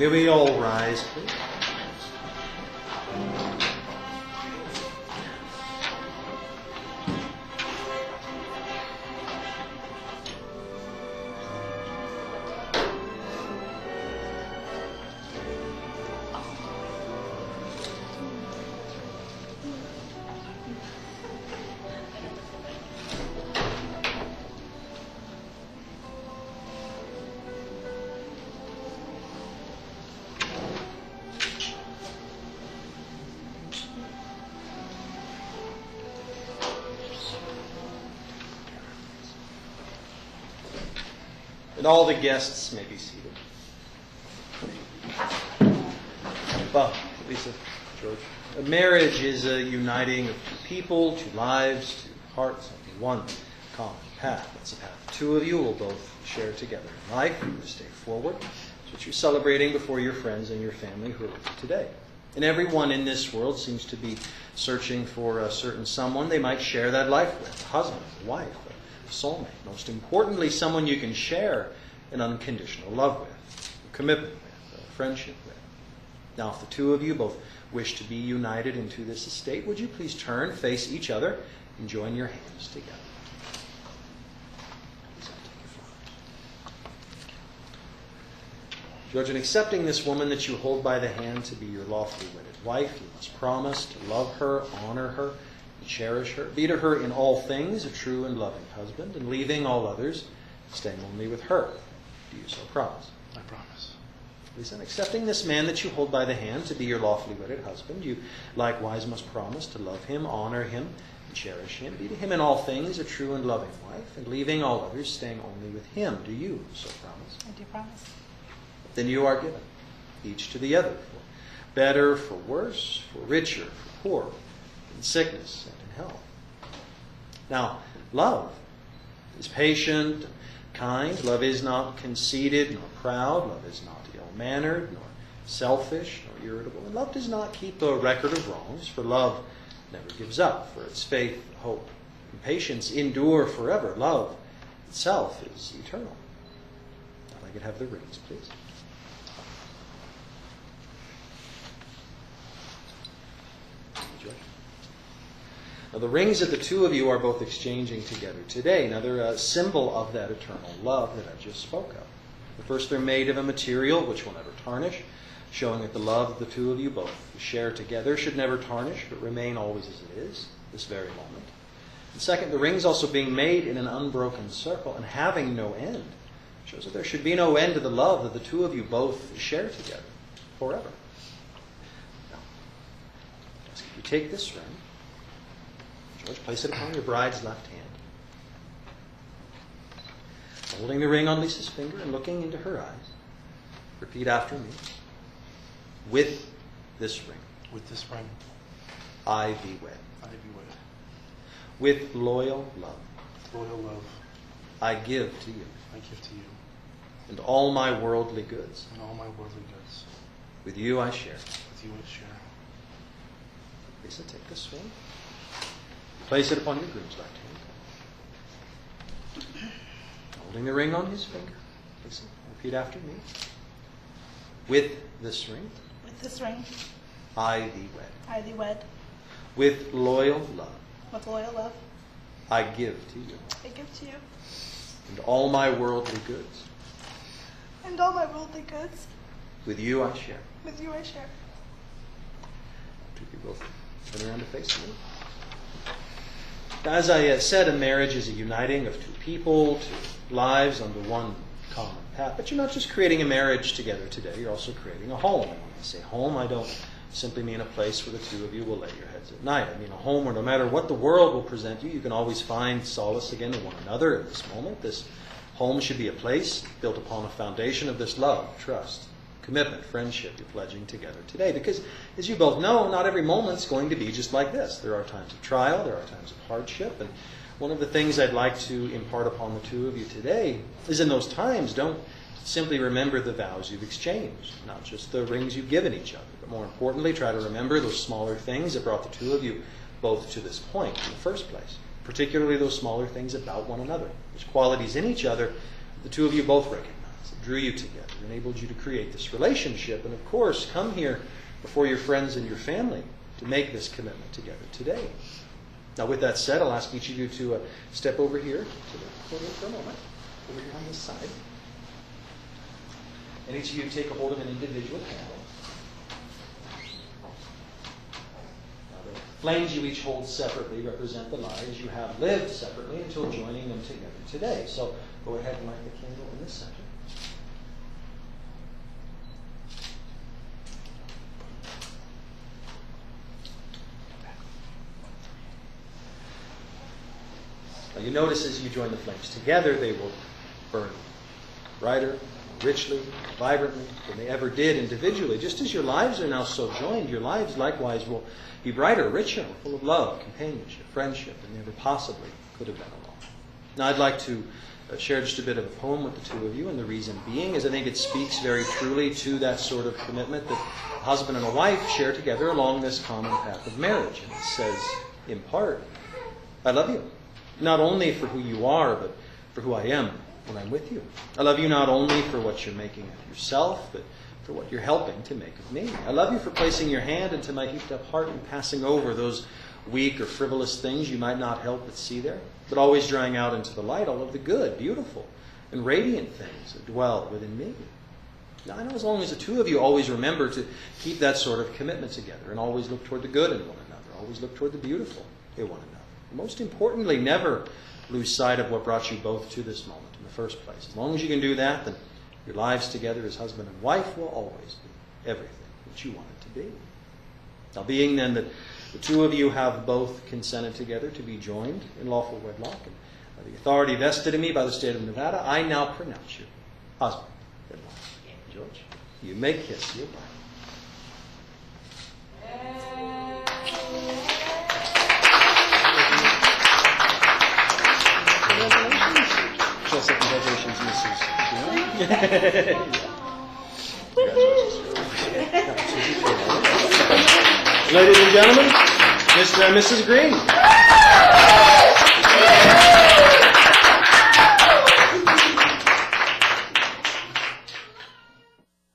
May we all rise, please. And all the guests may be seated. Well, Lisa, George, a marriage is a uniting of two people, two lives, two hearts, under one common path. That's the path the two of you will both share together in life from this day forward. It's what you're celebrating before your friends and your family who are with you today. And everyone in this world seems to be searching for a certain someone they might share that life with, a husband, a wife, soulmate. Most importantly, someone you can share an unconditional love with, a commitment with, a friendship with. Now, if the two of you both wish to be united into this estate, would you please turn, face each other, and join your hands together? George, in accepting this woman that you hold by the hand to be your lawfully wedded wife, you must promise to love her, honor her, and cherish her. Be to her in all things a true and loving husband, and leaving all others, staying only with her. Do you so promise? I promise. Lisa, in accepting this man that you hold by the hand to be your lawfully wedded husband, you likewise must promise to love him, honor him, and cherish him. Be to him in all things a true and loving wife, and leaving all others, staying only with him. Do you so promise? I do promise. Then you are given, each to the other, for better, for worse, for richer, for poorer, in sickness and in health. Now, love is patient and kind. Love is not conceited nor proud. Love is not ill-mannered nor selfish nor irritable. And love does not keep a record of wrongs, for love never gives up. For its faith, hope, and patience endure forever. Love itself is eternal. If I could have the rings, please. Now, the rings that the two of you are both exchanging together today, now they're a symbol of that eternal love that I just spoke of. The first, they're made of a material which will never tarnish, showing that the love the two of you both share together should never tarnish, but remain always as it is, this very moment. And second, the rings also being made in an unbroken circle and having no end, shows that there should be no end to the love that the two of you both share together forever. Now, if you take this ring, George, place it upon your bride's left hand. Holding the ring on Lisa's finger and looking into her eyes, repeat after me. With this ring, With this ring, I be wed. I be wed. With loyal love, Loyal love, I give to you. I give to you. And all my worldly goods, And all my worldly goods, with you I share. with you I share. Lisa, take this ring. Place it upon your groom's left hand. Holding the ring on his finger. Listen, repeat after me. With this ring, With this ring, I thee wed. I thee wed. With loyal love, With loyal love, I give to you. I give to you. And all my worldly goods, And all my worldly goods, with you I share. with you I share. To you both turn around to face me. Now, as I said, a marriage is a uniting of two people, two lives under one common path. But you're not just creating a marriage together today, you're also creating a home. And when I say home, I don't simply mean a place where the two of you will lay your heads at night. I mean a home where no matter what the world will present you, you can always find solace again in one another at this moment. This home should be a place built upon a foundation of this love, trust, commitment, friendship you're pledging together today. Because, as you both know, not every moment's going to be just like this. There are times of trial, there are times of hardship, and one of the things I'd like to impart upon the two of you today is in those times, don't simply remember the vows you've exchanged, not just the rings you've given each other, but more importantly, try to remember those smaller things that brought the two of you both to this point in the first place, particularly those smaller things about one another. There's qualities in each other the two of you both recognize. that drew you together, enabled you to create this relationship, and of course, come here before your friends and your family to make this commitment together today. Now, with that said, I'll ask each of you to step over here to the podium for a moment, over here on this side. And each of you take a hold of an individual candle. Now, the flames you each hold separately represent the lives you have lived separately until joining them together today. So go ahead and light the candle in this center. Now you notice as you join the flames together, they will burn brighter, richly, vibrantly than they ever did individually. Just as your lives are now so joined, your lives likewise will be brighter, richer, full of love, companionship, friendship than they ever possibly could have been alone. Now I'd like to share just a bit of a poem with the two of you, and the reason being is I think it speaks very truly to that sort of commitment that a husband and a wife share together along this common path of marriage. And it says, in part, I love you, not only for who you are, but for who I am when I'm with you. I love you not only for what you're making of yourself, but for what you're helping to make of me. I love you for placing your hand into my heaped up heart and passing over those weak or frivolous things you might not help but see there, but always drawing out into the light all of the good, beautiful, and radiant things that dwell within me. Now, I know as long as the two of you always remember to keep that sort of commitment together and always look toward the good in one another, always look toward the beautiful in one another. Most importantly, never lose sight of what brought you both to this moment in the first place. As long as you can do that, then your lives together as husband and wife will always be everything that you want it to be. Now, being then that the two of you have both consented together to be joined in lawful wedlock, and by the authority vested in me by the state of Nevada, I now pronounce you husband and wife. George, you may kiss your bride. Congratulations, Mrs. Ladies and gentlemen, Mr. and Mrs. Green.